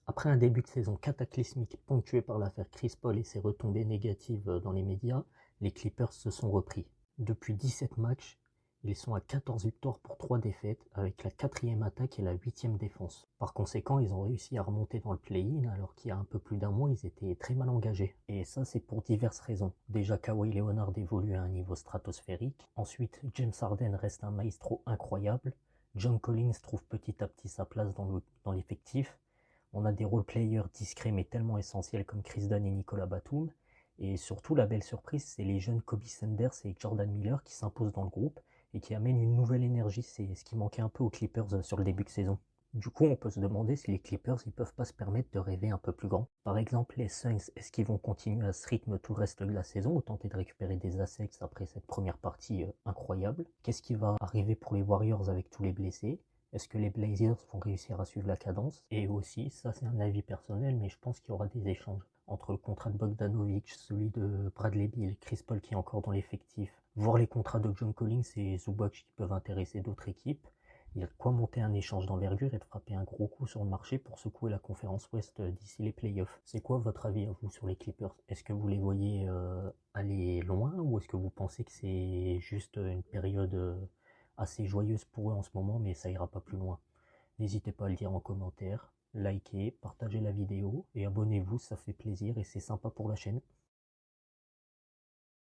Après un début de saison cataclysmique ponctué par l'affaire Chris Paul et ses retombées négatives dans les médias, les Clippers se sont repris. Depuis 17 matchs, ils sont à 14 victoires pour 3 défaites, avec la 4e attaque et la 8e défense. Par conséquent, ils ont réussi à remonter dans le play-in, alors qu'il y a un peu plus d'un mois, ils étaient très mal engagés. Et ça, c'est pour diverses raisons. Déjà, Kawhi Leonard évolue à un niveau stratosphérique. Ensuite, James Harden reste un maestro incroyable. John Collins trouve petit à petit sa place dans l'effectif. On a des role-players discrets mais tellement essentiels comme Chris Dunn et Nicolas Batum. Et surtout, la belle surprise, c'est les jeunes Kobe Sanders et Jordan Miller qui s'imposent dans le groupe et qui amènent une nouvelle énergie. C'est ce qui manquait un peu aux Clippers sur le début de saison. Du coup, on peut se demander si les Clippers ils peuvent pas se permettre de rêver un peu plus grand. Par exemple, les Suns, est-ce qu'ils vont continuer à ce rythme tout le reste de la saison ou tenter de récupérer des assets après cette première partie incroyable? Qu'est-ce qui va arriver pour les Warriors avec tous les blessés? Est-ce que les Blazers vont réussir à suivre la cadence? Et aussi, ça c'est un avis personnel, mais je pense qu'il y aura des échanges entre le contrat de Bogdanovic, celui de Bradley Beal, Chris Paul qui est encore dans l'effectif, voire les contrats de John Collins et Zubac qui peuvent intéresser d'autres équipes. Il y a de quoi monter un échange d'envergure et de frapper un gros coup sur le marché pour secouer la conférence Ouest d'ici les playoffs. C'est quoi votre avis à vous sur les Clippers? Est-ce que vous les voyez aller loin ou est-ce que vous pensez que c'est juste une période assez joyeuse pour eux en ce moment mais ça ira pas plus loin? N'hésitez pas à le dire en commentaire, likez, partagez la vidéo et abonnez-vous, ça fait plaisir et c'est sympa pour la chaîne.